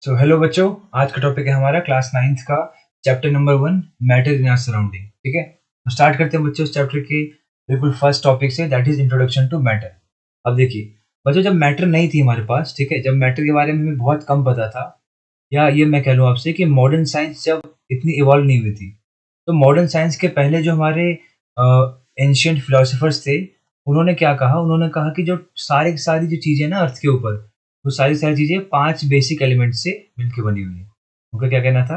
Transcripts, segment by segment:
So hello बच्चों, आज का टॉपिक है हमारा क्लास 9th का chapter number 1 matter in our surrounding. ठीक है, तो स्टार्ट करते हैं बच्चों इस चैप्टर के बिल्कुल फर्स्ट टॉपिक से, that is introduction to matter. अब देखिए बच्चों, जब मैटर नहीं थी हमारे पास, ठीक है, जब मैटर के बारे में हमें बहुत कम पता था, या ये मैं कह लूँ आपसे कि मॉडर्न साइंस जब इतनी इवॉल्व नहीं हुई थी, तो मॉडर्न साइंस के पहले जो हमारे एंशियंट फिलोसोफर्स थे, उन्होंने क्या कहा, उन्होंने कहा कि जो सारी की सारी जो चीज़ें ना अर्थ के ऊपर, वो सारी चीज़ें 5 बेसिक एलिमेंट से मिलके बनी हुई हैं। उनका क्या कहना था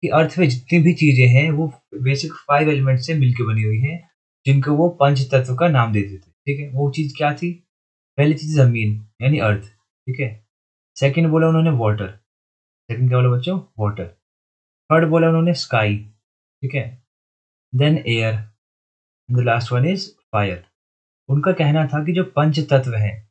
कि अर्थ में जितनी भी चीज़ें हैं वो बेसिक 5 एलिमेंट से मिलके बनी हुई हैं, जिनको वो पंच तत्व का नाम देते थे। ठीक है, वो चीज़ क्या थी? पहली चीज़ ज़मीन यानी अर्थ, ठीक है। सेकंड बोला उन्होंने वाटर, सेकंड क्या बोला बच्चों? वाटर। थर्ड बोला उन्होंने स्काई, ठीक है। Then air, the last one is fire. उनका कहना था कि जो पंच तत्व हैं,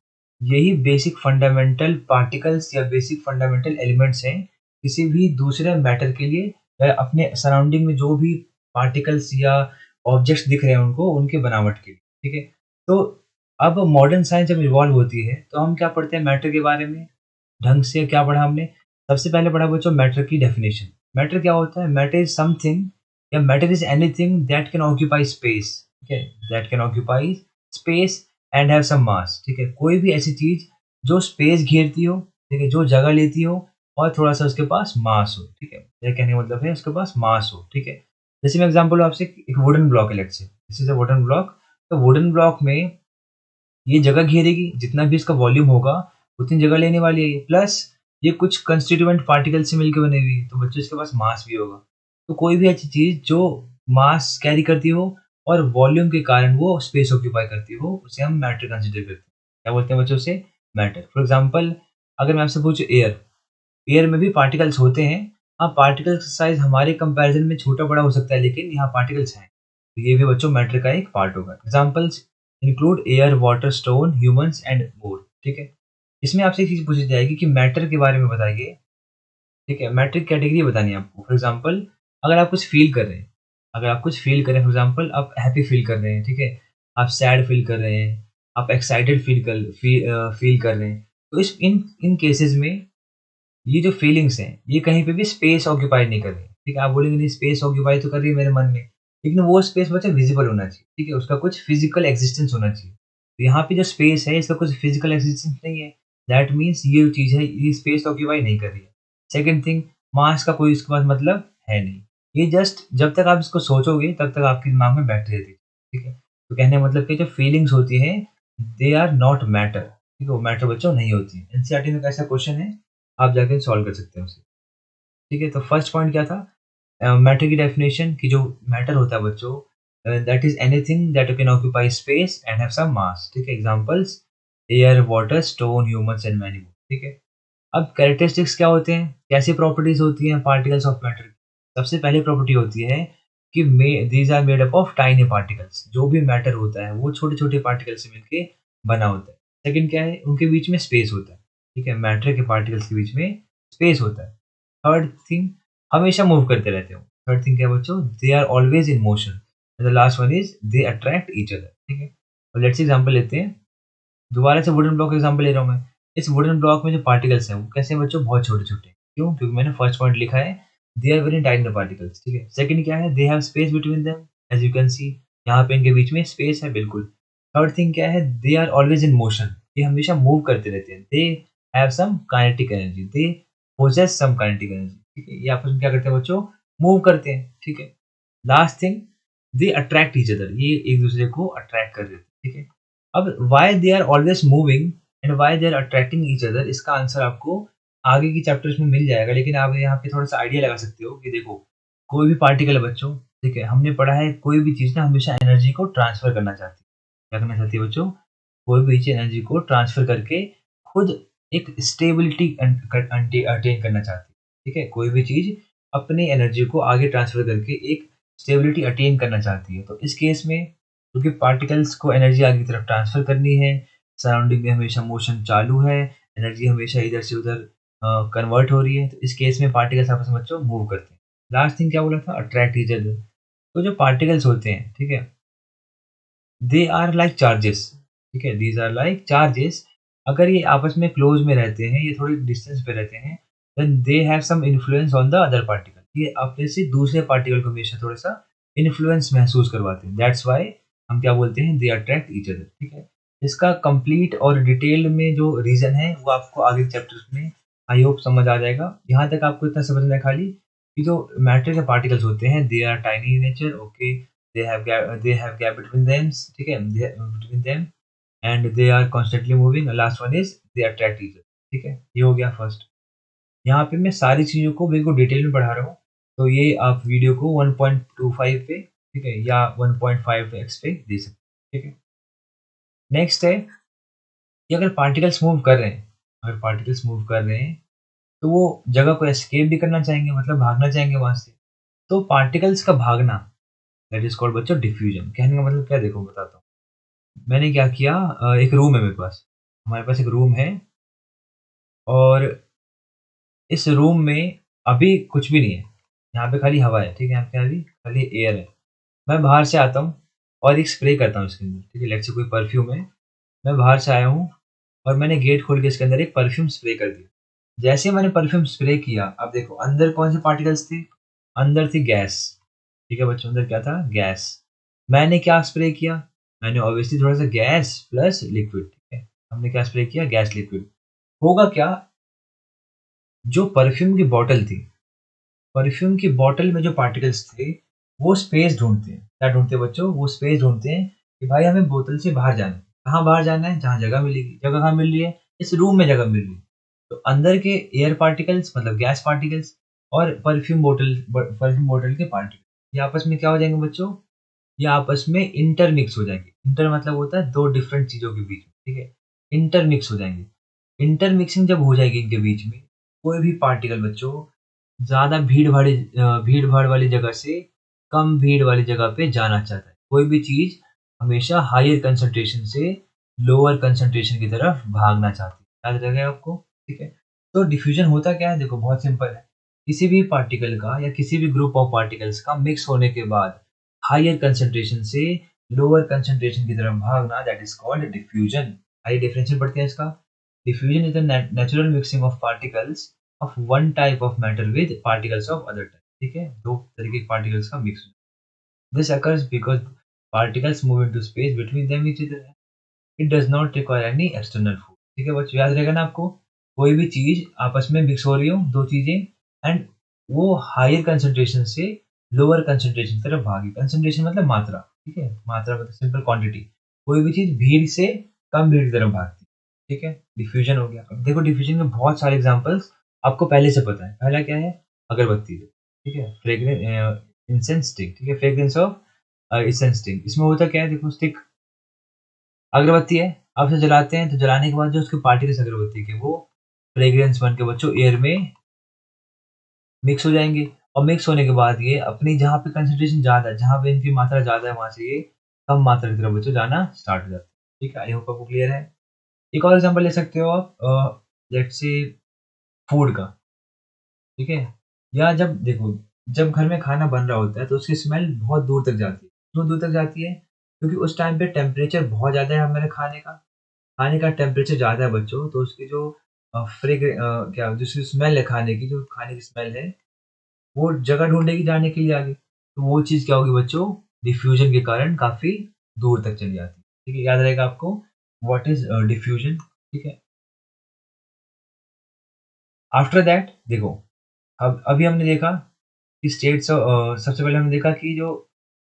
यही बेसिक फंडामेंटल पार्टिकल्स या बेसिक फंडामेंटल एलिमेंट्स हैं किसी भी दूसरे मैटर के लिए, या अपने सराउंडिंग में जो भी पार्टिकल्स या ऑब्जेक्ट्स दिख रहे हैं उनको, उनके बनावट के लिए। ठीक है, तो अब मॉडर्न साइंस जब इवॉल्व होती है तो हम क्या पढ़ते हैं मैटर के बारे में? ढंग से क्या पढ़ा हमने? सबसे पहले पढ़ा बच्चों मैटर की डेफिनेशन। मैटर क्या होता है? मैटर इज समथिंग, या matter is anything that can occupy space, ठीक है, that can occupy space and have some mass. ठीक है, कोई भी ऐसी चीज जो स्पेस घेरती हो, ठीक है, जो जगह लेती हो, और थोड़ा सा उसके पास मास हो। ठीक है, ये कहने का मतलब है उसके पास मास हो। ठीक है, जैसे मैं एग्जांपल आपसे एक वुडन ब्लॉक है, let's say this is a wooden block. तो वुडन ब्लॉक में ये जगह घेरेगी, जितना भी इसका वॉल्यूम होगा उतनी जगह लेने वाली है ये, प्लस ये कुछ कंस्टिट्यूएंट पार्टिकल से मिलकर बनी हुई है, तो बच्चों इसके पास मास भी होगा। तो कोई भी ऐसी चीज जो मास कैरी करती हो और वॉल्यूम के कारण वो स्पेस ऑक्यूपाई करती हो, उसे हम मैटर कंसिडर करते हैं। क्या बोलते हैं बच्चों से? मैटर। फॉर एग्जाम्पल, अगर मैं आपसे पूछूं एयर, एयर में भी पार्टिकल्स होते हैं। हाँ, पार्टिकल्स का साइज हमारे कंपैरिजन में छोटा बड़ा हो सकता है, लेकिन यहाँ पार्टिकल्स हैं, तो ये भी बच्चों मैटर का एक पार्ट होगा। Examples include air, water, stone, humans and more. ठीक है, इसमें आपसे एक चीज पूछी जाएगी कि मैटर के बारे में बताइए। ठीक है, मैटर की कैटेगरी बतानी है आपको। फॉर एग्जाम्पल, अगर आप कुछ फील कर रहे हैं, अगर आप कुछ फील कर रहे हैं, फॉर एग्जाम्पल आप हैप्पी फील कर रहे हैं, ठीक है, आप सैड फील कर रहे हैं, आप एक्साइटेड फील कर रहे हैं, तो इस इन इन केसेस में ये जो फीलिंग्स हैं, ये कहीं पे भी स्पेस ऑक्यूपाई नहीं कर रही। ठीक है, आप बोलेंगे नहीं, स्पेस ऑक्यूपाई तो कर रही है मेरे मन में, लेकिन वो स्पेस बच्चा विजिबल होना चाहिए। ठीक है, उसका कुछ फिजिकल एग्जिस्टेंस होना चाहिए। तो यहाँ पे जो स्पेस है, इसका कुछ फिजिकल एग्जिस्टेंस नहीं है, दैट मीन्स ये जो चीज़ है ये स्पेस ऑक्यूपाई नहीं कर रही है। सेकंड थिंग, मास का कोई इसके पास मतलब है नहीं। ये जस्ट जब तक आप इसको सोचोगे तब तक आपके दिमाग में बैठ रहती है। ठीक है, तो कहने का मतलब कि जो फीलिंग्स होती हैं, दे आर नॉट मैटर। ठीक है, वो मैटर बच्चों नहीं होती है। एनसीईआरटी में कैसा क्वेश्चन है, आप जाके सॉल्व कर सकते हैं उसे। ठीक है, तो फर्स्ट पॉइंट क्या था? मैटर की डेफिनेशन कि जो मैटर होता है बच्चों, that is anything that can occupy space and have some mass. ठीक है, examples air, water, stone, humans and many more. ठीक है, अब कैरेक्टरिस्टिक्स क्या होते हैं, कैसी प्रॉपर्टीज होती हैं पार्टिकल्स ऑफ मैटर? सबसे पहली प्रॉपर्टी होती है कि these are made up of tiny particles. जो भी मैटर होता है वो छोटे छोटे पार्टिकल से मिलके बना होता है। सेकंड क्या है, उनके बीच में स्पेस होता है। ठीक है, मैटर के पार्टिकल्स के बीच में स्पेस होता है। थर्ड थिंग, हमेशा मूव करते रहते हो। थर्ड थिंग क्या है बच्चों? They are always in motion. The last one is they attract each other. ठीक है, और लेट्स एग्जांपल लेते हैं, दोबारा से वुडन ब्लॉक एग्जांपल ले रहा हूँ मैं। इस वुडन ब्लॉक में जो पार्टिकल्स हैं वो कैसे हैं बच्चों? बहुत छोटे-छोटे। क्यों? क्योंकि मैंने फर्स्ट पॉइंट लिखा है, they are very tiny particles. ठीक है। सेकंड क्या है? They have space between them, as you can see, यहाँ पे इनके बीच में स्पेस है बिल्कुल। थर्ड थिंग क्या है? They are always in motion, ये हमेशा मूव करते रहते हैं। They have some kinetic energy, they possess some kinetic energy. ठीक है, ये आपस में क्या करते हैं बच्चों? मूव करते हैं। ठीक है। लास्ट थिंग, दे अट्रैक्ट ईच अदर, ये एक दूसरे को अट्रैक्ट कर देते हैं। ठीक है। अब why they are always moving and why they are attracting each other, इसका आंसर आपको आगे की चैप्टर्स में मिल जाएगा, लेकिन आप यहाँ पे थोड़ा सा आइडिया लगा सकते हो कि देखो, कोई भी पार्टिकल है बच्चों, ठीक है, हमने पढ़ा है कोई भी चीज़ ना हमेशा एनर्जी को ट्रांसफर करना चाहती है। क्या करना चाहती है बच्चों? कोई भी चीज़ एनर्जी को ट्रांसफर करके खुद एक स्टेबिलिटी अटेन करना चाहती है। ठीक है, कोई भी चीज़ अपनी एनर्जी को आगे ट्रांसफर करके एक स्टेबिलिटी अटेन करना चाहती है। तो इस केस में, क्योंकि पार्टिकल्स को एनर्जी आगे की तरफ ट्रांसफर करनी है, सराउंडिंग में हमेशा मोशन चालू है, एनर्जी हमेशा इधर से उधर कन्वर्ट हो रही है, तो इस केस में पार्टिकल्स आपस में बच्चों मूव करते हैं। लास्ट थिंग क्या बोला था? Attract each other. तो जो पार्टिकल्स होते हैं, ठीक है, दे आर लाइक चार्जेस। ठीक है, दीज आर लाइक चार्जेस। अगर ये आपस में क्लोज में रहते हैं, ये थोड़ी डिस्टेंस पे रहते हैं, then they have some influence on the other particle. ये अपने से दूसरे पार्टिकल को हमेशा थोड़ा-सा इन्फ्लुएंस महसूस करवाते हैं। दैट्स व्हाई हम क्या बोलते हैं, दे अट्रैक्ट ईच अदर, ठीक है? इसका कंप्लीट और डिटेल में जो रीज़न है वो आपको आगे चैप्टर्स में आई होप समझ आ जाएगा। यहाँ तक आपको इतना समझना है खाली कि जो मैटर के पार्टिकल्स होते हैं they are tiny in nature, okay, they have gap between thems, ठीक है? Between them and they are constantly moving. Last one is they attract each other, ठीक है? ये हो गया फर्स्ट। यहाँ पे मैं सारी चीज़ों को बिल्कुल डिटेल में पढ़ा रहा हूँ, तो ये आप वीडियो को 1.25 पे, ठीक है? या 1.5x पे दे सकते हैं, ठीक है? नेक्स्ट है कि अगर पार्टिकल्स मूव कर रहे हैं, अगर पार्टिकल्स मूव कर रहे हैं, तो वो जगह को एस्केप भी करना चाहेंगे, मतलब भागना चाहेंगे वहाँ से। तो पार्टिकल्स का भागना दैट इज़ कॉल्ड बच्चों डिफ्यूजन। कहने का मतलब क्या, देखो बताता हूँ। मैंने क्या किया, एक रूम है मेरे पास, हमारे पास एक रूम है और इस रूम में अभी कुछ भी नहीं है। यहाँ पे खाली हवा है, ठीक है? यहाँ पे अभी खाली एयर है। मैं बाहर से आता हूँ और एक स्प्रे करता हूँ इसके अंदर, ठीक है? लेट्स से कोई परफ्यूम है, मैं बाहर से आया हूँ और मैंने गेट खोल के इसके अंदर एक परफ्यूम स्प्रे कर दिया। जैसे ही मैंने परफ्यूम स्प्रे किया, अब देखो अंदर कौन से पार्टिकल्स थे? अंदर थी गैस, ठीक है बच्चों? अंदर क्या था? गैस। मैंने क्या स्प्रे किया? मैंने ऑब्वियसली थोड़ा-सा गैस प्लस लिक्विड, ठीक है? हमने क्या स्प्रे किया? Gas liquid. होगा क्या, जो परफ्यूम की बॉटल थी, परफ्यूम की बॉटल में जो पार्टिकल्स थे, वो स्पेस ढूँढते हैं। क्या ढूँढते हैं बच्चों? वो स्पेस ढूँढते हैं कि भाई हमें बोतल से बाहर जाना है। कहाँ बाहर जाना है? जहाँ जगह मिलेगी। जगह कहाँ मिल रही है? इस रूम में जगह मिल रही है। तो अंदर के एयर पार्टिकल्स मतलब गैस पार्टिकल्स और परफ्यूम बॉटल के पार्टिकल, ये आपस में क्या हो जाएँगे बच्चों? ये आपस में इंटरमिक्स हो जाएँगे। इंटर मतलब होता है 2 डिफरेंट चीज़ों के बीच में, ठीक है? इंटरमिक्स हो जाएँगे। इंटरमिक्सिंग जब हो जाएगी इनके बीच में, कोई भी पार्टिकल बच्चों ज़्यादा भीड़-भाड़ वाली जगह से कम भीड़ वाली जगह पे जाना चाहता है। कोई भी चीज़ हमेशा हायर कंसंट्रेशन से लोअर कंसंट्रेशन की तरफ भागना चाहती है। याद रहेगा आपको? ठीक है? तो डिफ्यूज़न होता क्या है? देखो बहुत सिंपल है। किसी भी पार्टिकल का या किसी भी ग्रुप ऑफ पार्टिकल्स का मिक्स होने के बाद हायर कंसंट्रेशन से लोअर कंसंट्रेशन की तरफ भागना दैट इज़ कॉल्ड डिफ्यूज़न। आइए डेफिनेशन पढ़ते हैं इसका। Diffusion is the natural mixing of particles of one type of matter with particles of other type, ठीक है? दो तरीके के पार्टिकल्स का mix. This occurs because particles move into space between them each other. It does not require any external force, ठीक है बच्चों? याद रहेगा ना आपको? कोई भी चीज आपस में मिक्स हो रही हो, दो चीजें, एंड वो हायर कंसंट्रेशन से लोअर कंसंट्रेशन की तरफ भागी। कंसंट्रेशन मतलब मात्रा, ठीक है? मात्रा मतलब सिंपल क्वांटिटी। कोई भी चीज भीड़ से कम भीड़ की तरफ भागती है, ठीक है? डिफ्यूजन हो गया। अब देखो डिफ्यूजन के बहुत सारे एग्जांपल्स आपको पहले से पता है। पहला क्या है? अगरबत्ती, ठीक है? फ्रेग्रेंस, इंसेंस स्टिक, ठीक है? Fragrance of incense stick. इसमें होता क्या है? देखो स्टिक अगरबत्ती है, आप उसे जलाते हैं तो जलाने के बाद जो उसके पार्टिकल्स अगरबत्ती के वो फ्रेग्रेंस बन के बच्चों एयर में मिक्स हो जाएँगे और मिक्स होने के बाद ये अपनी जहाँ पे कंसंट्रेशन ज़्यादा है, जहाँ पे इनकी मात्रा ज़्यादा है वहाँ से ये कम मात्रा की तरफ बच्चों जाना स्टार्ट हो जाता है। ठीक है? आई होप आपको क्लियर है। एक और एग्ज़ाम्पल ले सकते हो आप, लेट्स से फूड का, ठीक है? या जब देखो जब घर में खाना बन रहा होता है तो उसकी स्मेल बहुत दूर तक जाती है। क्यों दूर तक जाती है? क्योंकि उस टाइम पे टेम्परेचर बहुत ज़्यादा है हमारे खाने का टेम्परेचर ज़्यादा है बच्चों, तो उसकी जो क्या जिसकी स्मेल है खाने की, जो खाने की स्मेल है, वो जगह ढूँढेगी जाने के लिए आगे। तो वो चीज़ क्या होगी बच्चों? डिफ्यूज़न के कारण काफ़ी दूर तक चली जाती है। ठीक है? याद रहेगा आपको व्हाट इज़ डिफ्यूज़न, ठीक है? आफ्टर दैट देखो, अब अभी हमने देखा कि सबसे पहले हमने देखा कि जो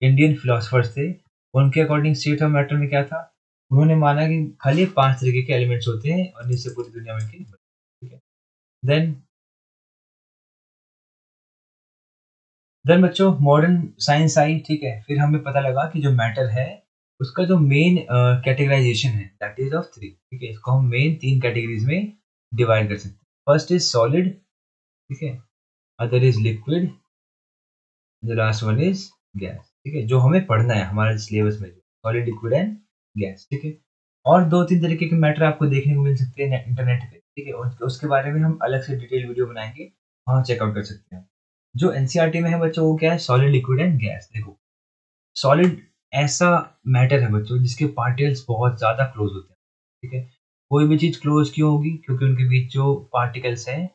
इंडियन फिलोसोफर्स थे, उनके अकॉर्डिंग स्टेट ऑफ मैटर में क्या था? उन्होंने माना कि खाली 5 तरीके के एलिमेंट्स होते हैं और इनसे पूरी दुनिया मिलके बनी, ठीक है? देन देन बच्चों मॉडर्न साइंस आई, ठीक है? फिर हमें पता लगा कि जो मैटर है, उसका जो मेन कैटेगराइज़ेशन है दैट इज़ ऑफ 3, ठीक है? इसको हम मेन 3 कैटेगरीज़ में डिवाइड कर सकते हैं। फर्स्ट इज़ सॉलिड, ठीक है? Other is liquid, the last one is gas, ठीक है? जो हमें पढ़ना है हमारे सिलेबस में, सॉलिड, लिक्विड एंड गैस, ठीक है? और 2-3 तरीके के मैटर आपको देखने को मिल सकते हैं इंटरनेट पे, ठीक है? उसके बारे में हम अलग से डिटेल वीडियो बनाएँगे, वहाँ चेकआउट कर सकते हैं। जो एनसीईआरटी में है बच्चों वो क्या है? Solid, liquid and gas. देखो सॉलिड ऐसा मैटर है बच्चों जिसके पार्टिकल्स बहुत ज़्यादा क्लोज होते हैं, ठीक है? कोई भी चीज़ क्लोज क्यों होगी? क्योंकि उनके बीच जो पार्टिकल्स हैं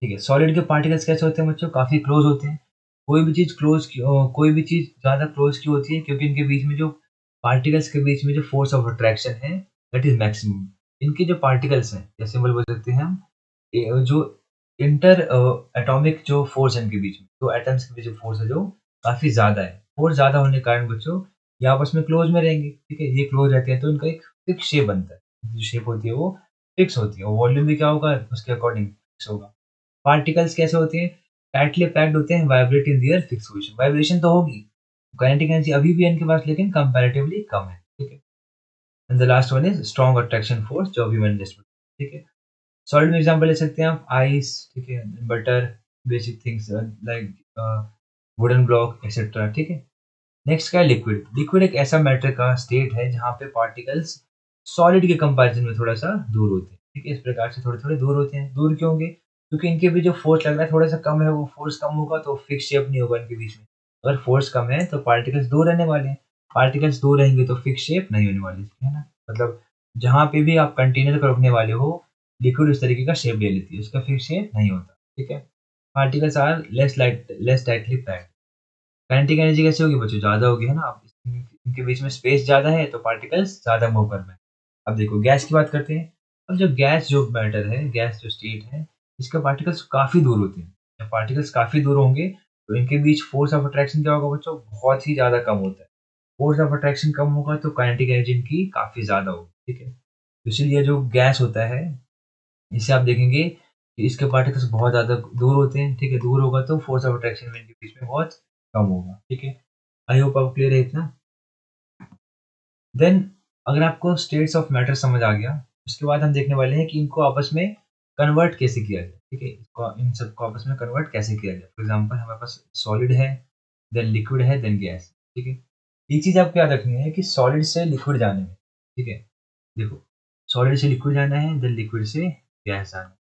ठीक है। सॉलिड के पार्टिकल्स कैसे होते हैं बच्चों? काफ़ी क्लोज होते हैं। कोई भी चीज़ ज़्यादा क्लोज क्यों होती है? क्योंकि इनके बीच में जो पार्टिकल्स के बीच में जो फोर्स ऑफ अट्रैक्शन है दैट इज़ मैक्सिमम। इनके जो पार्टिकल्स हैं या सिंबल बोल सकते हैं हम, जो इंटर एटॉमिक जो फोर्स है इनके बीच में, तो एटम्स के बीच जो फोर्स है जो काफ़ी ज़्यादा है। फोर्स ज़्यादा होने के कारण बच्चों ये आपस में क्लोज में रहेंगे, ठीक है? ये क्लोज रहते हैं तो इनका एक फिक्स शेप बनता है। जो शेप होती है वो फिक्स होती है और वॉल्यूम भी क्या होगा उसके अकॉर्डिंग फिक्स होगा। पार्टिकल्स कैसे होते हैं? टाइटली पैक्ड होते हैं, vibrate in their fix position. Vibration तो होगी, काइनेटिक एनर्जी अभी भी है इनके पास लेकिन कंपैरेटिवली कम है, ठीक है? And the last one is strong attraction force जो अभी मैंने डिस्कस, ठीक है? सॉलिड में एग्जांपल ले सकते हैं आप आइस, ठीक है? Butter, basic things like wooden block etcetera, ठीक है? नेक्स्ट क्या है? लिक्विड। लिक्विड एक ऐसा मैटर का स्टेट है जहाँ पे पार्टिकल्स सॉलिड के कंपैरिजन में थोड़ा-सा दूर होते हैं, ठीक है? इस प्रकार से थोड़े-थोड़े दूर होते हैं। दूर क्यों होंगे? क्योंकि इनके बीच जो फोर्स लग रहा है थोड़ा-सा कम है, वो फोर्स कम होगा तो फिक्स शेप नहीं होगा इनके बीच में। अगर फोर्स कम है तो पार्टिकल्स दूर रहने वाले हैं। पार्टिकल्स दूर रहेंगे तो फिक्स शेप नहीं होने वाली, है ना? मतलब जहाँ पे भी आप कंटेनर को रखने वाले हो, लिक्विड उस तरीके का शेप ले लेती है, उसका फिक्स शेप नहीं होता, ठीक है? Particles are less tightly packed. Kinetic energy कैसे होगी बच्चों? ज़्यादा होगी, है ना? अब इनके बीच में स्पेस ज़्यादा है तो पार्टिकल्स ज़्यादा मूव कर रहे हैं। अब देखो गैस की बात करते हैं। अब जो मैटर है, गैस जो स्टेट है, इसके पार्टिकल्स काफ़ी दूर होते हैं। जब पार्टिकल्स काफ़ी दूर होंगे तो इनके बीच फोर्स ऑफ अट्रैक्शन क्या होगा बच्चों? बहुत ही ज़्यादा कम होता है। फोर्स ऑफ अट्रैक्शन कम होगा तो काइनेटिक एनर्जी इनकी काफ़ी ज़्यादा होगी, ठीक है? तो इसीलिए जो गैस होता है, इसे आप देखेंगे कि इसके पार्टिकल्स बहुत ज़्यादा दूर होते हैं, ठीक है? दूर होगा तो फोर्स ऑफ अट्रैक्शन में इनके बीच में बहुत कम होगा, ठीक है? आई होप आपको क्लियर है इतना। देन अगर आपको स्टेट्स ऑफ मैटर समझ आ गया, उसके बाद हम देखने वाले हैं कि इनको आपस में कन्वर्ट कैसे किया जाए, ठीक है? इन सबको आपस में कन्वर्ट कैसे किया जाए। फॉर एग्जांपल हमारे पास सॉलिड है, देन लिक्विड है, देन गैस, ठीक है? ये चीज़ आपको याद रखनी है कि सॉलिड से लिक्विड जाने में, ठीक है? देखो, सॉलिड से लिक्विड जाना है, देन लिक्विड से गैस आना है।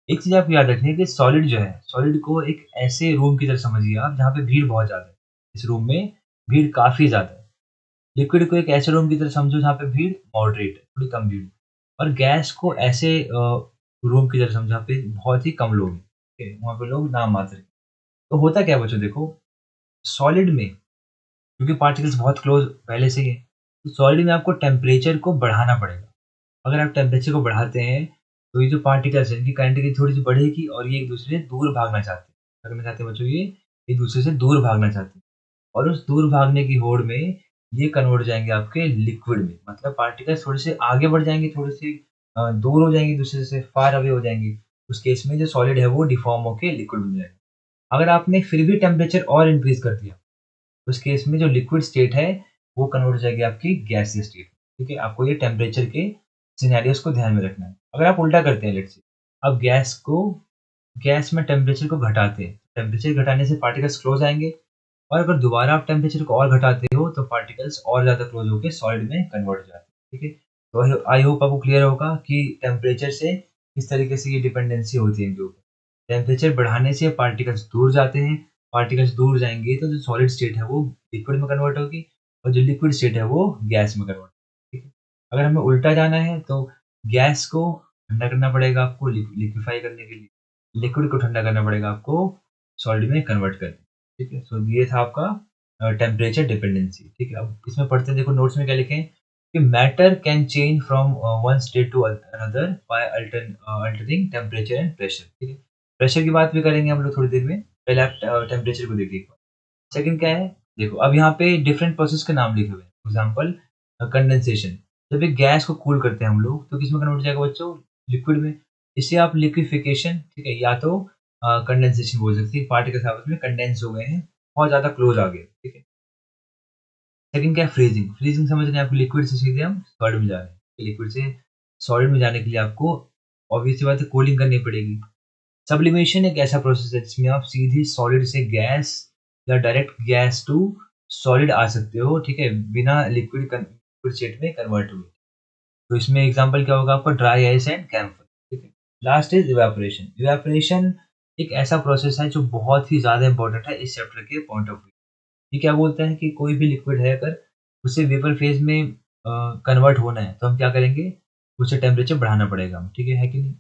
एक चीज़ आपको याद रखनी है कि सॉलिड जो है, सॉलिड को एक ऐसे रूम की तरह समझिए आप जहाँ पे भीड़ बहुत ज़्यादा है। इस रूम में भीड़ काफ़ी ज़्यादा है। लिक्विड को एक ऐसे रूम की तरह समझो जहाँ पे भीड़ मॉडरेट है, थोड़ी कम भीड़ है। और गैस को ऐसे रूम की तरह समझो जहाँ पे बहुत ही कम लोग हैं, ठीक है? वहाँ पे लोग नाम मात्र हैं। तो होता क्या है बच्चों देखो, सॉलिड में क्योंकि पार्टिकल्स बहुत क्लोज़ पहले से ही है, तो सॉलिड में आपको टेम्परेचर को बढ़ाना पड़ेगा। अगर आप टेम्परेचर को बढ़ाते हैं, तो ये जो पार्टिकल्स हैं, इनकी काइनेटिक थोड़ी-सी बढ़ेगी और ये एक-दूसरे से दूर भागना चाहते हैं। क्या करना चाहते हैं बच्चों ये? एक-दूसरे से दूर भागना चाहते हैं और उस दूर भागने की होड़ में ये कन्वर्ट हो जाएँगे आपके लिक्विड में। मतलब पार्टिकल्स थोड़े-से आगे बढ़ जाएँगे, थोड़े-से दूर हो जाएँगे, एक-दूसरे से फार अवे हो जाएँगे। उस केस में जो सॉलिड है वो डिफ़ॉर्म होके लिक्विड बन जाएगा। अगर आपने फिर भी टेम्परेचर और इंक्रीज़ कर दिया, उस केस में जो लिक्विड स्टेट है, वो कन्वर्ट हो जाएगी आपकी गैसीय स्टेट में, ठीक है? आपको ये टेम्परेचर के सिनेरियोज़ को ध्यान में रखना है। अगर आप उल्टा करते हैं लेट्स से, अब गैस में टेम्परेचर को घटाते हैं, टेम्परेचर घटाने से पार्टिकल्स क्लोज़ आएँगे और अगर दोबारा आप टेम्परेचर को और घटाते हो, तो पार्टिकल्स और ज़्यादा क्लोज़ होके सॉलिड में कन्वर्ट हो जाते हैं, ठीक है? तो आई होप आपको क्लियर होगा कि टेम्परेचर से किस तरीके से ये डिपेंडेंसी होती है इनके ऊपर। टेम्परेचर बढ़ाने से पार्टिकल्स दूर जाते हैं, पार्टिकल्स दूर जाएँगे तो जो सॉलिड स्टेट है वो लिक्विड में कन्वर्ट होगी और जो लिक्विड स्टेट है वो गैस में कन्वर्ट, ठीक है? अगर हमें उल्टा जाना है तो गैस को ठंडा करना पड़ेगा आपको लिक्विफ़ाई करने के लिए, लिक्विड को ठंडा करना पड़ेगा आपको सॉलिड में कन्वर्ट करने, ठीक है? सो ये था आपका टेम्परेचर डिपेंडेंसी, ठीक है? अब इसमें पढ़ते हैं, देखो नोट्स में क्या लिखे हैं कि matter can change from one state to another by altering temperature and pressure, ठीक है? प्रेशर की बात भी करेंगे हम लोग थोड़ी देर में। पहले आप टेम्परेचर को देखिए एक बार। सेकंड क्या है? देखो अब यहाँ पे डिफरेंट प्रोसेस के नाम लिखे हुए हैं। For example condensation. जब एक गैस को कूल करते हैं हम लोग तो किसमें कन्वर्ट हो जाएगा बच्चों? लिक्विड में। इसे आप लिक्विफिकेशन, ठीक है? या तो कंडेंसेशन बोल सकते हैं। पार्टिकल्स आपस में कंडेंस हो गए हैं, बहुत ज़्यादा क्लोज आ गए, ठीक है? सेकंड क्या है? फ्रीजिंग। फ्रीजिंग समझ रहे हैं आप, लिक्विड से सीधे हम सॉलिड में जा रहे हैं। लिक्विड से सॉलिड में जाने के लिए आपको ऑब्वियस सी बात है कूलिंग करनी पड़ेगी। सब्लिमेशन एक ऐसा प्रोसेस है जिसमें आप सीधे सॉलिड से गैस या डायरेक्ट गैस टू सॉलिड आ सकते हो, ठीक है? बिना लिक्विड स्टेट में कन्वर्ट हुए। तो इसमें एग्जांपल क्या होगा आपका? ड्राई आइस एंड कैम्फर, ठीक है? Last is evaporation. इवेपोरेशन एक ऐसा प्रोसेस है जो बहुत ही ज़्यादा इंपॉर्टेंट है इस चैप्टर के पॉइंट ऑफ व्यू। ये क्या बोलता है कि कोई भी लिक्विड है अगर उसे वेपर फेज में कन्वर्ट होना है तो हम क्या करेंगे? उसे टेम्परेचर बढ़ाना पड़ेगा, ठीक है कि नहीं?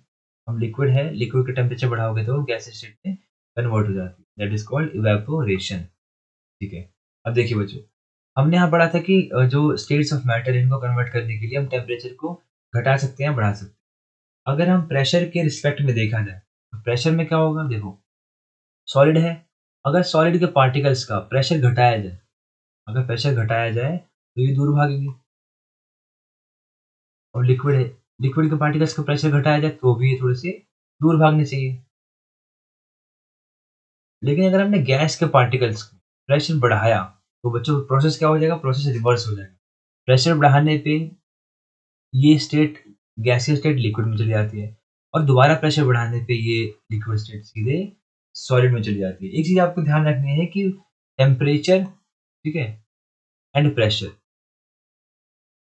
अब लिक्विड है, लिक्विड का टेम्परेचर बढ़ाओगे तो गैस स्टेट में कन्वर्ट हो जाती है, दैट इज कॉल्ड इवेपोरेशन। ठीक है, अब देखिए बच्चों, हमने यहाँ पढ़ा था कि जो स्टेट्स ऑफ मैटर इनको कन्वर्ट करने के लिए हम टेम्परेचर को घटा सकते हैं, बढ़ा सकते हैं। अगर हम प्रेशर के रिस्पेक्ट में देखा जाए, तो प्रेशर में क्या होगा, देखो सॉलिड है, अगर सॉलिड के पार्टिकल्स का प्रेशर घटाया जाए, अगर प्रेशर घटाया जाए तो ये दूर भागेंगे। और लिक्विड है, लिक्विड के पार्टिकल्स का प्रेशर घटाया जाए तो भी ये थोड़े से दूर भागने चाहिए। लेकिन अगर हमने गैस के पार्टिकल्स का प्रेशर बढ़ाया, तो बच्चों प्रोसेस क्या हो जाएगा, प्रोसेस रिवर्स हो जाएगा। प्रेशर बढ़ाने पे ये स्टेट, गैसीय स्टेट लिक्विड में चली जाती है, और दोबारा प्रेशर बढ़ाने पे ये लिक्विड स्टेट सीधे सॉलिड में चली जाती है। एक चीज़ आपको ध्यान रखनी है कि टेम्परेचर, ठीक है, एंड प्रेशर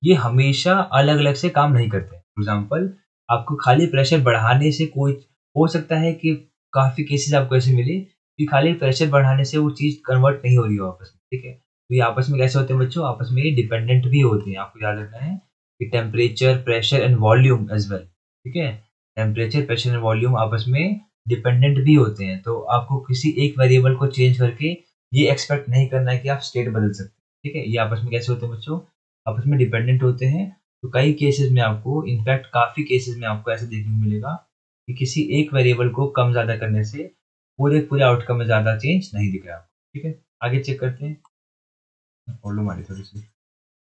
ये हमेशा अलग-अलग से काम नहीं करते। फॉर एग्ज़ाम्पल, आपको खाली प्रेशर बढ़ाने से कोई, हो सकता है कि काफ़ी केसेज़ आपको ऐसे मिले कि खाली प्रेशर बढ़ाने से वो चीज़ कन्वर्ट नहीं हो रही हो आपस में, ठीक है? तो ये आपस में कैसे होते हैं बच्चों? आपस में ये डिपेंडेंट भी होते हैं, आपको याद रखना है कि temperature, pressure and volume as well, ठीक है? टेम्परेचर, प्रेशर एंड वॉल्यूम आपस में डिपेंडेंट भी होते हैं, तो आपको किसी एक वेरिएबल को चेंज करके ये एक्सपेक्ट नहीं करना है कि आप स्टेट बदल सकते हैं, ठीक है? ये आपस में कैसे होते हैं बच्चों? आपस में डिपेंडेंट होते हैं। तो कई केसेस में आपको, इनफैक्ट काफ़ी केसेस में आपको ऐसा देखने को मिलेगा कि किसी एक वेरिएबल को कम ज़्यादा करने से पूरे पूरे आउटकम में ज़्यादा चेंज नहीं दिख रहा है आपको, ठीक है? आगे चेक करते हैं। प्रॉब्लम आ रही थोड़ी-सी।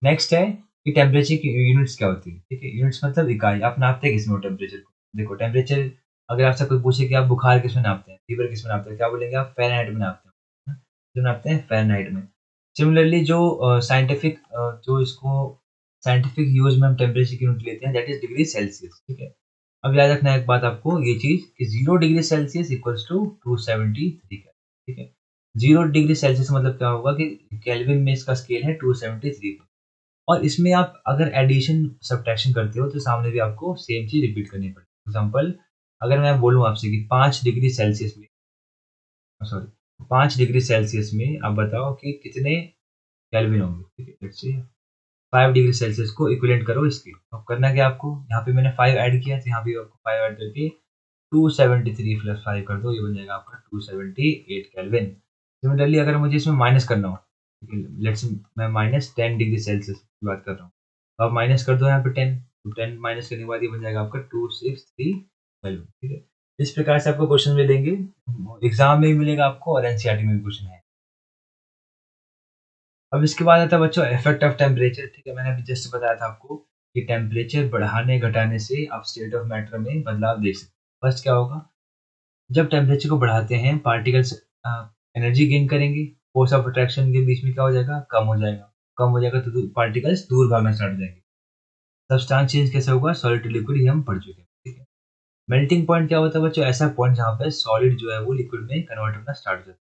नेक्स्ट है कि टेम्परेचर की यूनिट्स क्या होती है, ठीक है? यूनिट्स मतलब इकाई, आप नापते हैं किसमें हो टेम्परेचर को? देखो टेम्परेचर, अगर आपसे कोई पूछे कि आप बुखार किसमें नापते हैं, फीवर किसमें नापते हैं, क्या बोलेंगे आप? फ़ारेनहाइट में नापते हैं। जो नापते हैं फ़ारेनहाइट में। सिमिलरली जो साइंटिफिक जो इसको साइंटिफिक यूज़ में हम टेम्परेचर की यूनिट लेते हैं, दैट इज़ डिग्री सेल्सियस, ठीक है? अब याद रखना एक बात आपको, ये चीज़ कि 0 degree Celsius equals to 273 Kelvin, ठीक है? 0 डिग्री सेल्सियस मतलब क्या होगा कि केल्विन में इसका स्केल है 273, और इसमें आप अगर एडिशन सब्ट्रैक्शन करते हो तो सामने भी आपको सेम चीज़ रिपीट करनी पड़ेगी। एग्ज़ाम्पल, अगर मैं बोलूँ आपसे कि 5 डिग्री सेल्सियस में, सॉरी, 5 डिग्री सेल्सियस में आप बताओ कि कितने केल्विन होंगे, ठीक है? लेट्स से 5 डिग्री सेल्सियस को इक्विवेलेंट करो इसके। अब करना क्या आपको, यहाँ पे मैंने 5 ऐड किया, तो यहाँ पे आपको 5 ऐड करके 273 प्लस 5 कर दो, ये बन जाएगा आपका 278 केल्विन। सिमिलरली अगर मुझे इसमें माइनस करना हो, लेट्स से मैं माइनस 10 डिग्री सेल्सियस की बात कर रहा हूँ, तो आप माइनस कर दो यहाँ पे 10, तो 10 माइनस करने के बाद ये बन जाएगा आपका 263 केल्विन, ठीक है? इस प्रकार से आपको क्वेश्चन मिलेंगे, एग्जाम में भी मिलेगा आपको और एनसीईआरटी में भी क्वेश्चन है। अब इसके बाद आता है बच्चों इफेक्ट ऑफ टेम्परेचर, ठीक है? मैंने अभी जस्ट बताया था आपको कि टेम्परेचर बढ़ाने घटाने से आप स्टेट ऑफ मैटर में बदलाव देख सकते हैं। फर्स्ट क्या होगा, जब टेम्परेचर को बढ़ाते हैं पार्टिकल्स एनर्जी गेन करेंगे, फोर्स ऑफ अट्रैक्शन के बीच में क्या हो जाएगा, कम हो जाएगा। कम हो जाएगा तो पार्टिकल्स दूर भागना स्टार्ट हो जाएंगे। सब्सटेंस चेंज कैसे होगा, सॉलिड टू लिक्विड, ये हम पढ़ चुके हैं, ठीक है? मेल्टिंग पॉइंट क्या होता है बच्चों, ऐसा पॉइंट जहाँ पे सॉलिड जो है वो लिक्विड में कन्वर्ट होना स्टार्ट हो जाता है।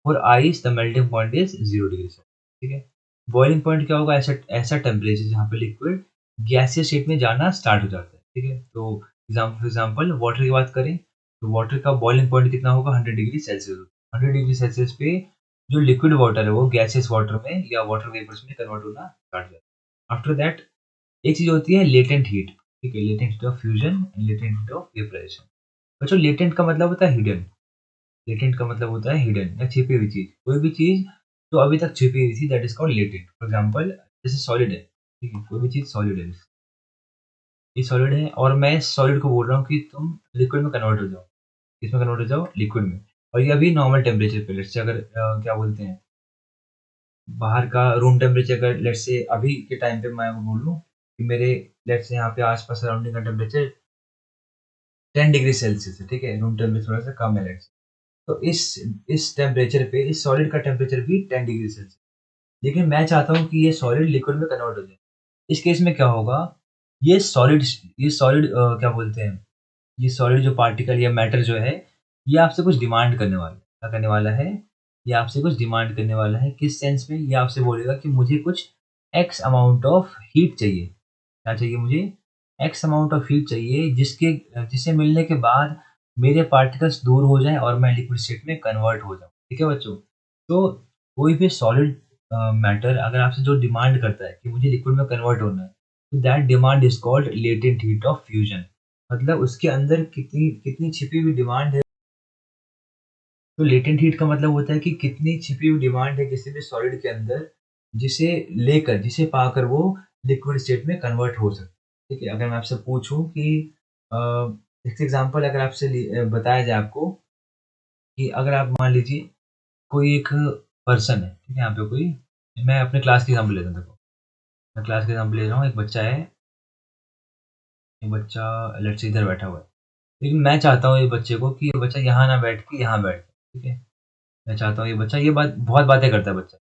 और ice the melting point is 0 degree Celsius, ठीक है? बॉइलिंग पॉइंट क्या होगा, ऐसा ऐसा टेम्परेचर जहाँ पे लिक्विड गैसीय स्टेट में जाना स्टार्ट हो जाता है, ठीक है? तो एग्जाम्पल वाटर की बात करें, तो वाटर का बॉइलिंग पॉइंट कितना होगा, 100 डिग्री सेल्सियस। 100 डिग्री सेल्सियस पे जो लिक्विड वाटर है वो गैसियस वाटर में या वाटर वेपर्स में कन्वर्ट होना स्टार्ट हो जाता है। आफ्टर दैट एक चीज होती है लेटेंट हीट, ठीक है? Latent heat of fusion and latent heat of vaporisation. बच्चों लेटेंट का मतलब होता है हिडन, लेटेंट का मतलब होता है हिडन या छिपी हुई चीज, कोई भी चीज जो अभी तक छिपी हुई थी, that is called latent. For example, जैसे सॉलिड है, ठीक है? कोई भी चीज सॉलिड है, ये सॉलिड है और मैं सॉलिड को बोल रहा हूँ कि तुम लिक्विड में कन्वर्ट हो जाओ, किसमें कन्वर्ट हो जाओ, लिक्विड में। और ये अभी नॉर्मल टेम्परेचर पे, लेट्स से अगर क्या बोलते हैं, बाहर का रूम टेम्परेचर, अगर लेट्स से अभी के टाइम पे मैं बोलूँ कि मेरे, लेट्स से यहाँ पे आसपास सराउंडिंग का टेम्परेचर 10 डिग्री सेल्सियस है, ठीक है? रूम टेम्परेचर थोड़ा सा कम है, लेट्स। तो इस टेम्परेचर पे इस सॉलिड का टेम्परेचर भी 10 डिग्री सेल्सियस, लेकिन मैं चाहता हूँ कि ये सॉलिड लिक्विड में कन्वर्ट हो जाए। इस केस में क्या होगा, ये सॉलिड क्या बोलते हैं, ये सॉलिड जो पार्टिकल या मैटर जो है, ये आपसे कुछ डिमांड करने वाला है। क्या करने वाला है? ये आपसे कुछ डिमांड करने वाला है। किस सेंस में? ये आपसे बोलेगा कि मुझे कुछ एक्स अमाउंट ऑफ हीट चाहिए। क्या चाहिए मुझे? एक्स अमाउंट ऑफ हीट चाहिए, जिसे मिलने के बाद मेरे पार्टिकल्स दूर हो जाएँ और मैं लिक्विड स्टेट में कन्वर्ट हो जाऊँ। ठीक है बच्चों? तो कोई भी सॉलिड मैटर अगर आपसे जो डिमांड करता है कि मुझे लिक्विड में कन्वर्ट होना है, तो that demand is called latent heat of fusion. मतलब उसके अंदर कितनी कितनी छिपी हुई डिमांड है। तो लेटेंट हीट का मतलब होता है कि कितनी छिपी हुई डिमांड है किसी भी सॉलिड के अंदर, जिसे लेकर, जिसे पाकर वो लिक्विड स्टेट में कन्वर्ट हो सकता है। ठीक है? अगर मैं आपसे पूछूँ कि अ, एक एग्ज़ाम्पल अगर आपसे बताया जाए आपको कि अगर आप मान लीजिए कोई एक पर्सन है, ठीक है? यहाँ पे कोई, मैं अपने क्लास की एग्ज़ाम्पल लेता हूँ देखो, मैं क्लास की एग्ज़ाम्पल ले रहा हूँ, एक बच्चा है, ये बच्चा लेट्स से इधर बैठा हुआ है। लेकिन मैं चाहता हूँ ये बच्चे को कि ये बच्चा यहाँ ना बैठ के यहाँ बैठ जाए, ठीक है? मैं चाहता हूँ ये बच्चा ये बात बहुत बातें करता है बच्चा।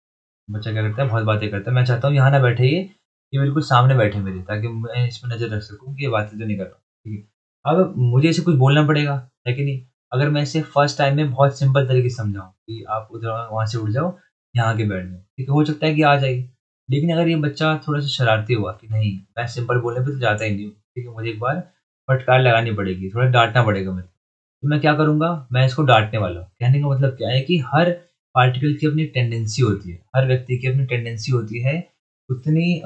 बच्चा क्या करता है, बहुत बातें करता है। मैं चाहता हूँ यहाँ ना बैठे ये बिल्कुल सामने बैठे मेरे, ताकि मैं इस पे नज़र रख सकूँ कि ये बातें तो नहीं कर रहा, ठीक है? अब मुझे इसे कुछ बोलना पड़ेगा, है कि नहीं? अगर मैं इसे फर्स्ट टाइम में बहुत सिंपल तरीके से समझाऊँ कि आप उधर वहाँ से उठ जाओ, यहाँ आके बैठ जाओ, ठीक है? हो सकता है कि आ जाए। लेकिन अगर ये बच्चा थोड़ा-सा शरारती हुआ कि नहीं, मैं सिंपल बोलने पे तो जाता ही नहीं हूँ, ठीक है? मुझे एक बार फटकार लगानी पड़ेगी, थोड़ा डाँटना पड़ेगा मेरे को। तो मैं क्या करूँगा, मैं इसको डाँटने वाला हूँ। कहने का मतलब क्या है कि हर पार्टिकल की अपनी टेंडेंसी होती है, हर व्यक्ति की अपनी टेंडेंसी होती है, उतनी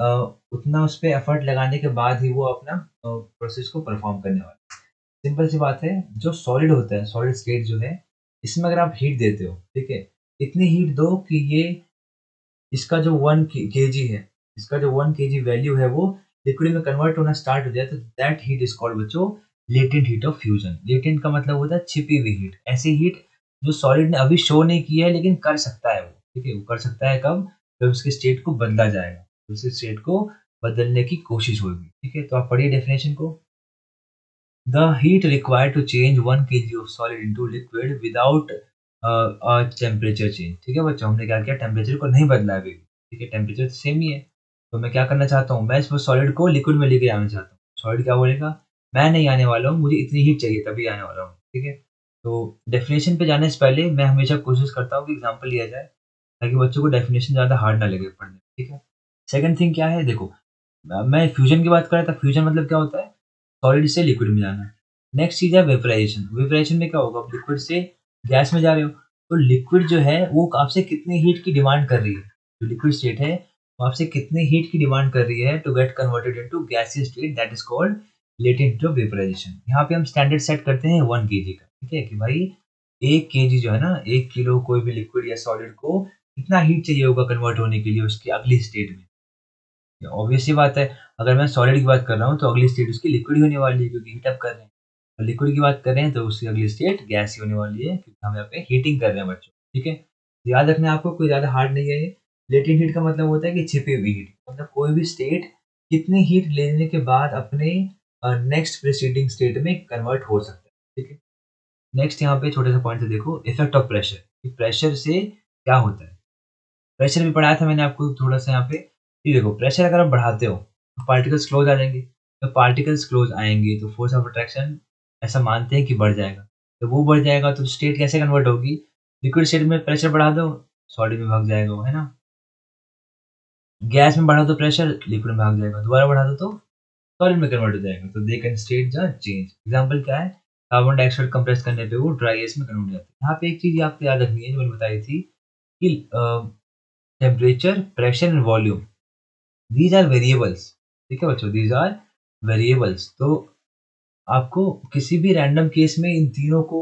उतना उस पे एफर्ट लगाने के बाद ही वो अपना प्रोसेस को परफ़ॉर्म करने वाला है। सिंपल सी बात है, जो सॉलिड होता है, सॉलिड स्टेट जो है, इसमें अगर आप हीट देते हो, ठीक है? इतनी हीट दो कि ये इसका जो 1 केजी है, इसका जो 1 केजी वैल्यू है वो लिक्विड में कन्वर्ट होना स्टार्ट हो जाए, तो दैट हीट इज़ कॉल्ड बच्चों latent heat of fusion. Latent का मतलब होता है छिपी हुई हीट, ऐसी हीट जो सॉलिड ने अभी शो नहीं की है लेकिन कर सकता है वो, ठीक है? वो कर सकता है कब? जब उसके स्टेट को बदला जाएगा, उसके स्टेट को बदलने की कोशिश होगी, ठीक है? तो आप पढ़िए डेफिनेशन को। The heat required to change 1 kg of solid into liquid without a temperature change। ठीक है बच्चों, हमने क्या किया, टेम्परेचर को नहीं बदला अभी भी, ठीक है? टेम्परेचर तो सेम ही है। तो मैं क्या करना चाहता हूँ, मैं इस सॉलिड को लिक्विड में लेके आना चाहता हूँ। सॉलिड क्या बोलेगा, मैं नहीं आने वाला हूँ, मुझे इतनी हीट चाहिए तभी आने वाला हूँ, ठीक है? तो डेफिनेशन पे जाने से पहले मैं हमेशा कोशिश करता हूँ कि एग्जांपल लिया जाए, ताकि बच्चों को डेफिनेशन ज़्यादा हार्ड ना लगे पढ़ने में, ठीक है? सेकंड थिंग क्या है, देखो, मैं फ्यूजन की बात कर रहा था। फ्यूजन मतलब क्या होता है, सॉलिड से लिक्विड में जाना। नेक्स्ट चीज़ है वेपराइज़ेशन। वेपराइज़ेशन में क्या होगा, आप लिक्विड से गैस में जा रहे हो, तो लिक्विड जो है वो आपसे कितनी हीट की डिमांड कर रही है। जो लिक्विड स्टेट है वो आपसे कितनी हीट की डिमांड कर रही है to get converted into gaseous state, that is called latent heat of vaporisation. यहाँ पे हम स्टैंडर्ड सेट करते हैं 1 केजी का, ठीक है? कि भाई 1 केजी जो है ना, 1 किलो कोई भी लिक्विड या सॉलिड को कितना हीट चाहिए होगा कन्वर्ट होने के लिए उसकी अगली स्टेट में। ऑब्वियस सी बात है, अगर मैं सॉलिड की बात कर रहा हूँ तो अगली स्टेट उसकी लिक्विड ही होने वाली है, क्योंकि हीट अप कर रहे हैं। और लिक्विड की बात कर रहे हैं तो उसकी अगली स्टेट गैस ही होने वाली है, क्योंकि हम यहाँ पे हीटिंग कर रहे हैं बच्चों, ठीक है? तो याद रखना है आपको, कोई ज़्यादा हार्ड नहीं है ये। लेटेंट हीट का मतलब होता है कि छिपी हुई हीट, मतलब कोई भी स्टेट कितनी हीट लेने के बाद अपने नेक्स्ट प्रीसीडिंग स्टेट में कन्वर्ट हो सकता है, ठीक है? नेक्स्ट यहाँ पे छोटे से पॉइंट से देखो, इफेक्ट ऑफ प्रेशर, कि प्रेशर से क्या होता है। प्रेशर भी पढ़ाया था मैंने आपको थोड़ा-सा यहाँ पे। ये देखो, प्रेशर अगर आप बढ़ाते हो, तो पार्टिकल्स क्लोज़ आ जाएँगे। जब पार्टिकल्स क्लोज़ आएँगे, तो फोर्स ऑफ अट्रैक्शन ऐसा मानते हैं कि बढ़ जाएगा। जब वो बढ़ जाएगा, तो स्टेट कैसे कन्वर्ट होगी? लिक्विड स्टेट में प्रेशर बढ़ा दो, सॉलिड में भाग जाएगा वो, है ना? गैस में बढ़ा दो प्रेशर, लिक्विड में भाग जाएगा। दोबारा बढ़ा दो तो सॉलिड में कन्वर्ट हो जाएगा। तो they can state the change. Example क्या है? कार्बन डाइऑक्साइड कंप्रेस करने पे वो ड्राई गैस में कन्वर्ट हो जाता है। यहाँ पे एक चीज़ आपको याद रखनी है, जो मैंने बताई थी कि temperature, pressure and volume, these are variables, ठीक है बच्चों? These are variables. तो आपको किसी भी रैंडम केस में इन तीनों को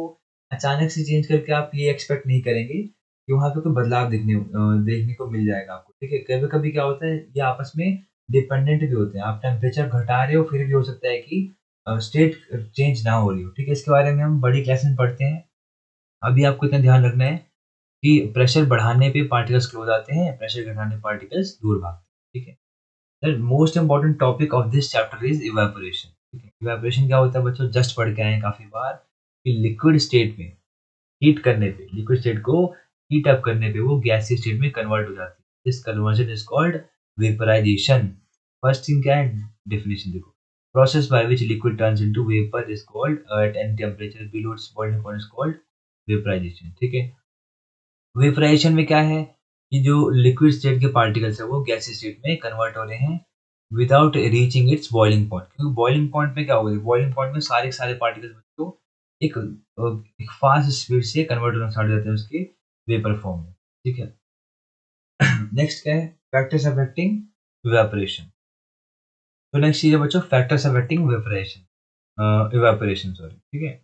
अचानक से चेंज करके आप ये एक्सपेक्ट नहीं करेंगे कि वहाँ पे कोई बदलाव देखने को मिल जाएगा आपको, ठीक है? कभी-कभी क्या होता है, ये आपस में डिपेंडेंट भी होते हैं। आप टेम्परेचर घटा रहे हो, फिर भी हो सकता है कि स्टेट चेंज ना हो रही हो, ठीक है? इसके बारे में हम बड़ी क्लास में पढ़ते हैं। अभी आपको इतना ध्यान रखना है कि प्रेशर बढ़ाने पे पार्टिकल्स क्लोज़ आते हैं, प्रेशर घटाने पे पार्टिकल्स दूर भागते हैं, ठीक है? The most important topic of this chapter is evaporation, ठीक है? इवेपोरेशन क्या होता है बच्चों, जस्ट पढ़ के आए हैं काफी बार, कि लिक्विड स्टेट में हीट करने पे, लिक्विड स्टेट को हीट अप करने पे वो गैसीय स्टेट में कन्वर्ट हो जाती है। This conversion is called vaporisation. First thing क्या है, डेफिनेशन देखो, process by which liquid turns into vapour is called at any temperature below its boiling point is called vaporisation, ठीक है? वेपराइजेशन में क्या है कि जो लिक्विड स्टेट के पार्टिकल्स है वो गैसीय स्टेट में कन्वर्ट हो रहे हैं without reaching it's boiling point. क्योंकि बॉइलिंग पॉइंट में क्या होगा, बॉइलिंग पॉइंट में सारे के सारे पार्टिकल्स को एक एक फास्ट स्पीड से कन्वर्ट होना स्टार्ट हो जाते हैं उसके वेपर फॉर्म में, ठीक है? नेक्स्ट क्या है, फैक्टर्स अफेक्टिंग इवेपोरेशन। तो नेक्स्ट चीज है बच्चों, factors affecting vaporisation. Evaporation, sorry, ठीक है।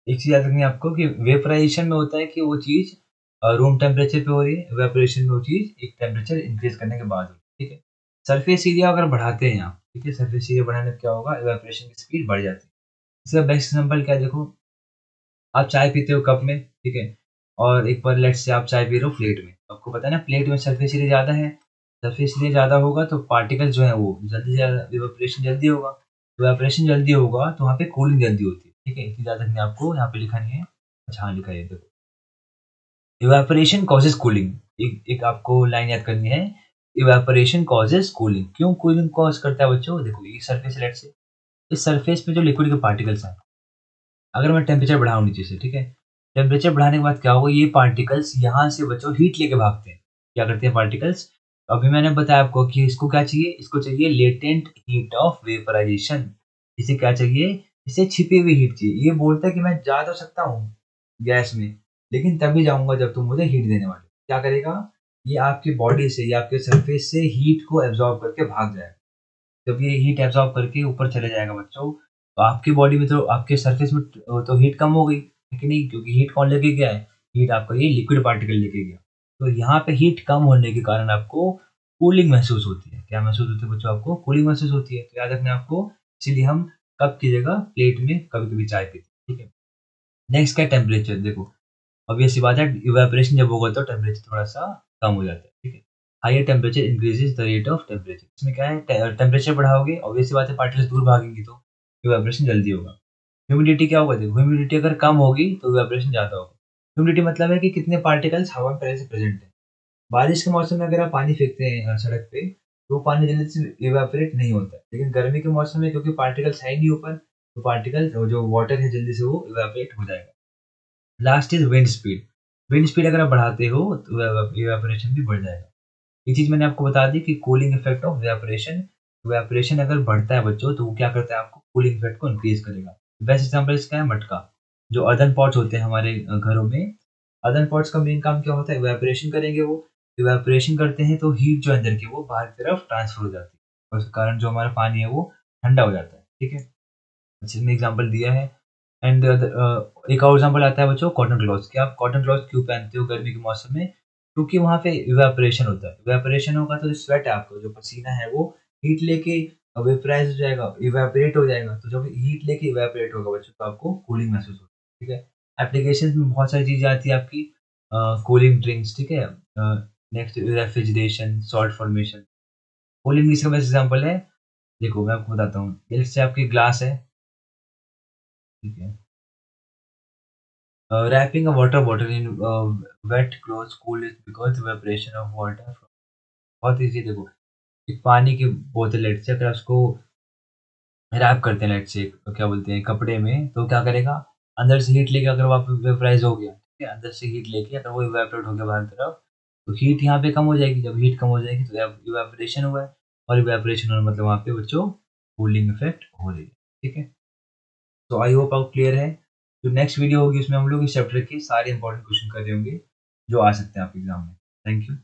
एक चीज़ याद रखनी है आपको कि वेपराइजेशन में होता है कि वो चीज़ रूम टेम्परेचर पे हो रही है, इवेपोरेशन में वो चीज़ एक टेम्परेचर इंक्रीज़ करने के बाद हो रही है, ठीक है। सरफेस एरिया अगर बढ़ाते हैं आप, ठीक है, सरफेस एरिया बढ़ाने पे क्या होगा, इवेपोरेशन की स्पीड बढ़ जाती है। इसका बेस्ट एग्जांपल क्या है, देखो, आप चाय पीते हो कप में, ठीक है, और एक बार लेट्स से आप चाय पी रहे हो प्लेट में। आपको पता है ना, प्लेट में सरफेस एरिया ज़्यादा है, सरफेस एरिया ज़्यादा होगा तो पार्टिकल जो है वो जल्दी से ज़्यादा इवेपोरेशन जल्दी होगा। इवेपोरेशन जल्दी होगा तो वहाँ पे कूलिंग जल्दी होती है, ठीक है। इतनी याद रखनी है आपको, यहाँ पे लिखा नहीं है। अच्छा हाँ, लिखा है ये देखो। इवेपोरेशन कॉजेज़ कूलिंग, एक आपको लाइन याद करनी है, इवेपोरेशन कॉजेज़ कूलिंग। क्यों कूलिंग कॉज़ करता है बच्चों? देखो, ये सरफेस लेट्स से, इस सरफेस पे जो लिक्विड के पार्टिकल्स हैं, अगर मैं टेम्परेचर बढ़ाऊँ नीचे से, ठीक है? टेम्परेचर बढ़ाने के बाद क्या होगा, ये पार्टिकल्स यहाँ से बच्चों हीट लेके भागते हैं। क्या करते हैं पार्टिकल्स? अभी मैंने बताया आपको कि इसको क्या चाहिए? इसको चाहिए लेटेंट हीट ऑफ वेपराइज़ेशन। इसे क्या चाहिए? इसे छिपी हुई हीट चाहिए। ये बोलता है कि मैं जा तो सकता हूँ गैस में, लेकिन तभी जाऊँगा जब तुम मुझे हीट देने वाले हो। क्या करेगा? ये आपकी बॉडी से या आपके सरफेस से हीट को एब्ज़ॉर्ब करके भाग जाएगा। जब ये हीट एब्ज़ॉर्ब करके ऊपर चले जाएगा बच्चों, तो आपकी बॉडी में तो आपके सरफेस में तो हीट कम हो गई, है कि नहीं? क्योंकि हीट कौन लेके गया है? हीट आपका ये लिक्विड पार्टिकल लेके गया। तो यहाँ पे हीट कम होने के कारण आपको कूलिंग महसूस होती है। क्या महसूस होती है बच्चों आपको? कूलिंग महसूस होती है। तो याद रखना है आपको, इसीलिए हम कप की जगह प्लेट में कभी-कभी चाय पीते हैं, ठीक है? नेक्स्ट क्या है, टेम्परेचर। देखो, ऑब्वियस सी बात है, इवेपोरेशन जब होगा तो टेम्परेचर थोड़ा-सा कम हो जाता है, ठीक है? Higher temperature increases the rate of temperature. इसमें क्या है, टेम्परेचर बढ़ाओगे, ऑब्वियस सी बात है, पार्टिकल्स दूर भागेंगी तो इवेपोरेशन जल्दी होगा। ह्यूमिडिटी क्या होगा, देखो, ह्यूमिडिटी अगर कम होगी तो इवेपोरेशन ज़्यादा होगा। ह्यूमिडिटी मतलब है कि कितने पार्टिकल्स हवा में पहले से प्रेज़ेंट हैं। बारिश के मौसम में अगर आप पानी फेंकते हैं सड़क पे, तो वो पानी जल्दी से इवेपोरेट नहीं होता है। लेकिन गर्मी के मौसम में क्योंकि पार्टिकल्स है ही नहीं ऊपर, तो पार्टिकल जो वाटर है जल्दी से वो इवेपोरेट हो जाएगा। Last is wind speed. Wind speed अगर आप बढ़ाते हो तो इवेपोरेशन भी बढ़ जाएगा। ये चीज़ मैंने आपको बता दी कि cooling effect of evaporation. Evaporation अगर बढ़ता है बच्चों, तो वो क्या करता है, आपको कूलिंग इफेक्ट को इंक्रीज़ करेगा। बेस्ट एग्ज़ाम्पल इसका है मटका। जो अर्दन पॉट्स होते हैं हमारे घरों में, अर्दन पॉट्स का मेन काम क्या होता है, इवेपोरेशन करेंगे वो। इवेपोरेशन करते हैं तो हीट जो है अंदर की वो बाहर की तरफ ट्रांसफर हो जाती है। और उसके कारण जो हमारा पानी है वो ठंडा हो जाता है। ठीक है? अच्छे से एग्जांपल दिया है। एंड एक और एग्जांपल आता है बच्चों, कॉटन क्लॉथ्स। कि आप कॉटन क्लॉथ क्यों पहनते हो गर्मी के मौसम में? क्योंकि वहाँ पे इवेपोरेशन होता है। इवेपोरेशन होगा तो जो स्वेट है आपका, जो पसीना है वो हीट लेके वेपराइज़ हो जाएगा, इवेपोरेट हो जाएगा। तो जब हीट लेके इवेपोरेट होगा बच्चों, तो आपको कूलिंग महसूस होगी, ठीक है? एप्लीकेशंस में बहुत सारी चीज़ें आती है आपकी, कूलिंग ड्रिंक्स, ठीक है? Next refrigeration, salt formation. Cooling इसका बेस्ट एग्जांपल है, देखो मैं आपको बताता हूँ। जैसे आपकी ग्लास है, ठीक है? Wrapping a water bottle in wet clothes cool it because evaporation of water बहुत ईज़ी है, देखो। एक पानी की बोतल लेट्स से अगर आप उसको रैप करते हैं लेट्स से, क्या बोलते हैं, कपड़े में, तो क्या करेगा? अंदर से हीट लेके अगर वो आप वेपराइज़ हो गया, ठीक है? अंदर से हीट लेके अगर वो इवेपोरेट हो गया बाहर की तरफ, तो हीट यहाँ पे कम हो जाएगी। जब हीट कम हो जाएगी तो इवेपोरेशन हुआ है, और इवेपोरेशन होने मतलब वहाँ पे बच्चों कूलिंग इफ़ेक्ट हो रही है, ठीक है? तो आई होप अब क्लियर है। जो नेक्स्ट वीडियो होगी उसमें हम लोग इस चैप्टर के सारे इंपॉर्टेंट क्वेश्चन कर रहे होंगे, जो आ सकते हैं आपके एग्ज़ाम में। Thank you.